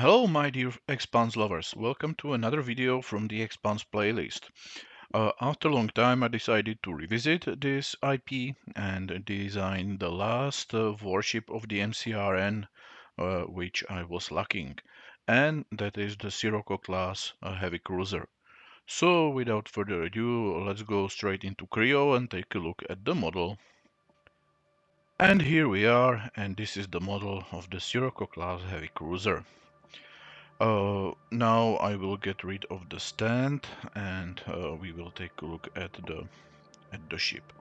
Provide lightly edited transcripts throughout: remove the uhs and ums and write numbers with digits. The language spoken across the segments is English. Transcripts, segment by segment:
Hello my dear Expanse lovers, welcome to another video from the Expanse playlist. After a long time I decided to revisit this IP and design the last warship of the MCRN which I was lacking, and that is the Scirocco Class Heavy Cruiser. So without further ado, let's go straight into Creo and take a look at the model. And here we are, and this is the model of the Scirocco Class Heavy Cruiser. Now I will get rid of the stand and we will take a look at the ship.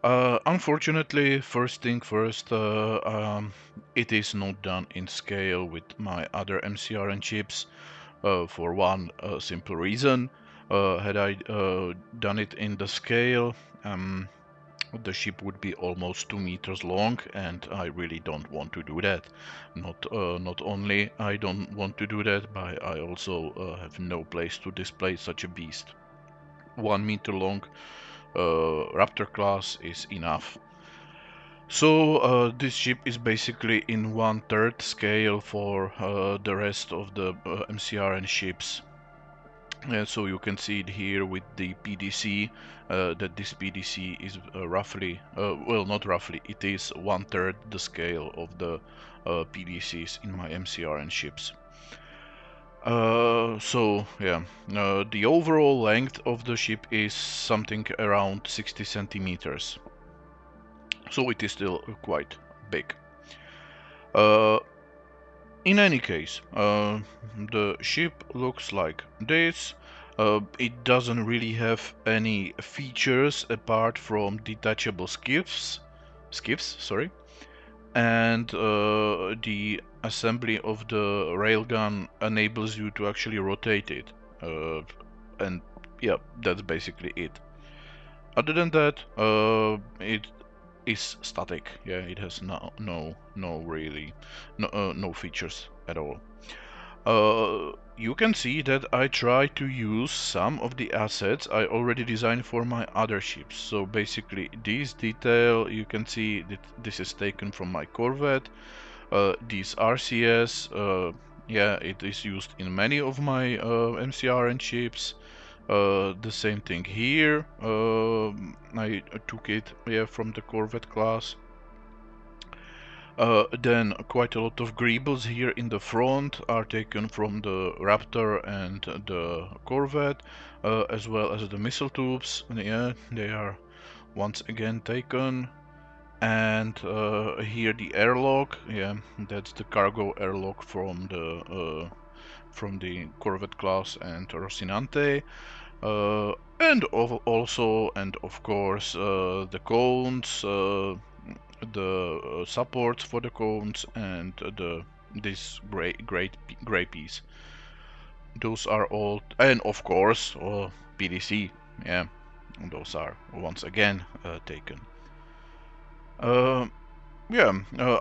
Unfortunately, first thing first, it is not done in scale with my other MCRN chips for one simple reason. Had I done it in the scale, the ship would be almost 2 meters long, and I really don't want to do that. Not only I don't want to do that, but I also have no place to display such a beast. 1 meter long Raptor class is enough. So this ship is basically in 1/3 scale for the rest of the MCRN ships. So you can see it here with the PDC, that this PDC is roughly, well, not roughly, it is 1/3 the scale of the PDCs in my MCRN ships. So yeah, the overall length of the ship is something around 60 centimeters. So it is still quite big. In any case, the ship looks like this. It doesn't really have any features apart from detachable skiffs, and the assembly of the railgun enables you to actually rotate it. And yeah, that's basically it. Other than that, it is static. Yeah, it has no features at all. You can see that I try to use some of the assets I already designed for my other ships. So basically, this detail you can see that this is taken from my Corvette. These RCS, yeah, it is used in many of my MCRN ships. The same thing here. I took it, yeah, from the Corvette class. Then quite a lot of greebles here in the front are taken from the Raptor and the Corvette, as well as the missile tubes. Yeah, they are once again taken. And here the airlock, yeah, that's the cargo airlock from the Corvette class and Rocinante. And also, and of course, the cones, the supports for the cones, and this gray piece. Those are all, and of course, PDC. Yeah, those are once again taken. Yeah,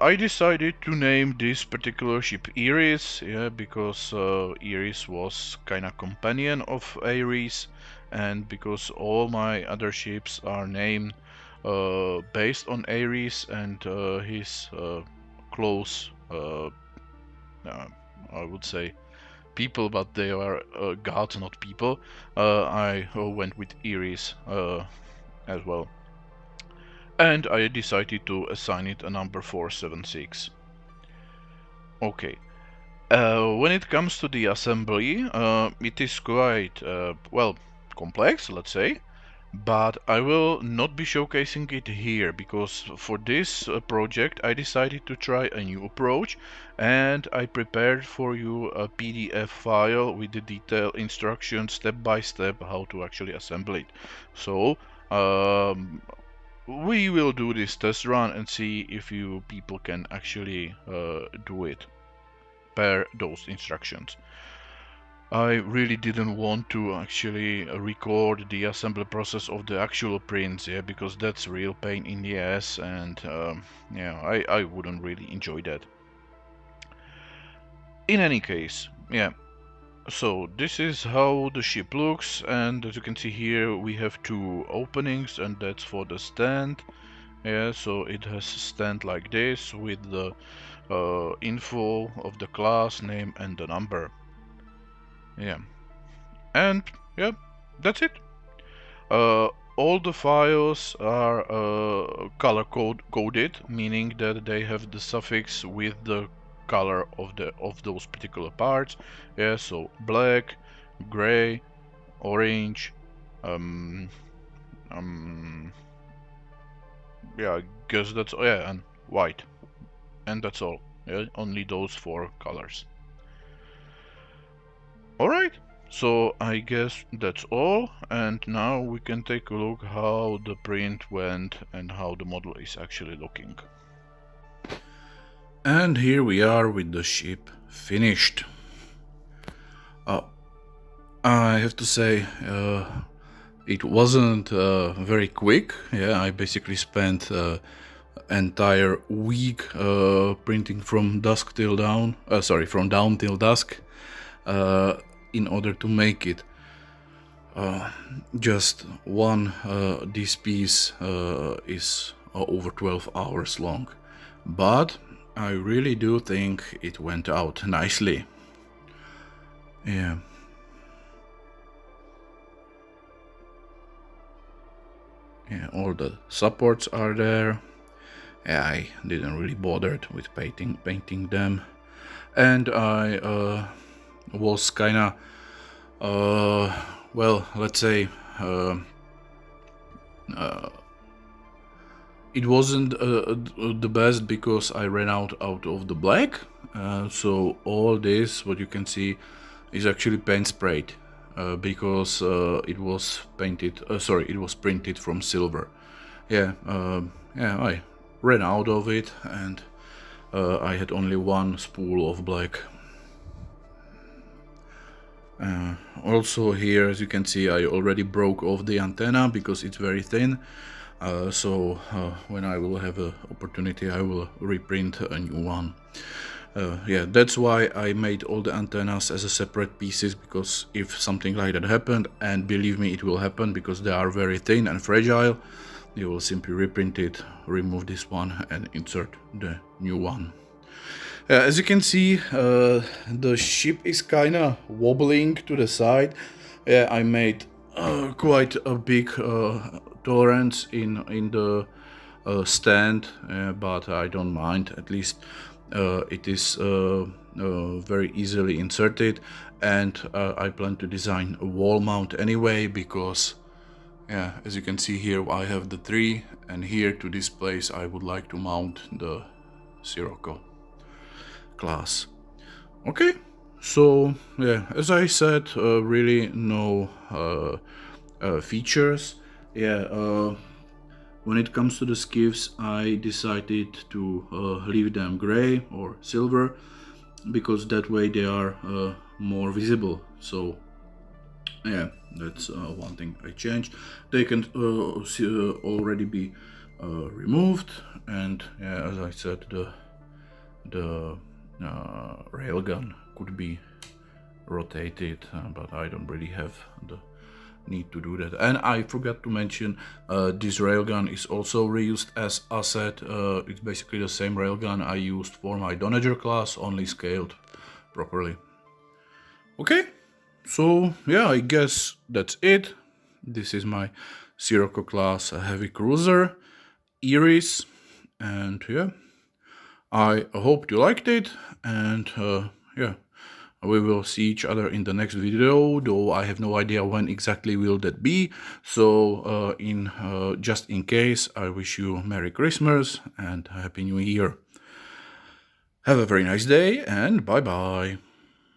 I decided to name this particular ship Iris, yeah, because Iris was kinda companion of Ares, and because all my other ships are named based on Ares and his close, I would say, people, but they are gods, not people. I went with Iris as well. And I decided to assign it a number 476. Okay. When it comes to the assembly, it is quite, well, complex, let's say, but I will not be showcasing it here because for this project I decided to try a new approach, and I prepared for you a PDF file with the detailed instructions step by step how to actually assemble it. So, we will do this test run and see if you people can actually do it per those instructions. I really didn't want to actually record the assembly process of the actual prints, yeah, because that's real pain in the ass, and yeah, I wouldn't really enjoy that. In any case, yeah, so this is how the ship looks, and as you can see here we have two openings, and that's for the stand. Yeah, so it has a stand like this with the info of the class name and the number. Yeah, and yeah, that's it. Uh, all the files are color coded, meaning that they have the suffix with the color of those particular parts. Yeah, so black, gray, orange, um, um, yeah, I guess that's, oh yeah, and white, and that's all. Yeah, only those four colors. All right. So I guess that's all, and now we can take a look how the print went and how the model is actually looking. And here we are with the ship finished. I have to say, it wasn't very quick. Yeah, I basically spent entire week printing from dusk till dawn. From dawn till dusk, in order to make it. Just one this piece is over 12 hours long, but I really do think it went out nicely. Yeah. Yeah, all the supports are there. Yeah, I didn't really bother with painting them, and I was kinda well, let's say it wasn't the best because I ran out of the black. So all this, what you can see, is actually paint sprayed because it was painted. It was printed from silver. Yeah, I ran out of it, and I had only one spool of black. Also here, as you can see, I already broke off the antenna because it's very thin. So when I will have an opportunity, I will reprint a new one. Yeah, that's why I made all the antennas as a separate pieces, because if something like that happened, and believe me, it will happen because they are very thin and fragile, you will simply reprint it, remove this one, and insert the new one. As you can see, the ship is kinda wobbling to the side. I made quite a big tolerance in the stand, but I don't mind. At least it is very easily inserted, and I plan to design a wall mount anyway, because yeah, as you can see here, I have the three, and here to this place I would like to mount the Scirocco Class. Okay, so yeah, as I said, really no features. Yeah, when it comes to the skiffs, I decided to leave them gray or silver, because that way they are more visible. So yeah, that's one thing I changed. They can already be removed, and yeah, as I said, the railgun could be rotated, but I don't really have the need to do that. And I forgot to mention, this railgun is also reused as asset. It's basically the same railgun I used for my Donager class, only scaled properly. Okay, so yeah, I guess that's it. This is my Scirocco Class Heavy Cruiser, Iris, and yeah, I hope you liked it, and yeah, we will see each other in the next video, though I have no idea when exactly will that be. So just in case, I wish you Merry Christmas and Happy New Year. Have a very nice day, and bye bye.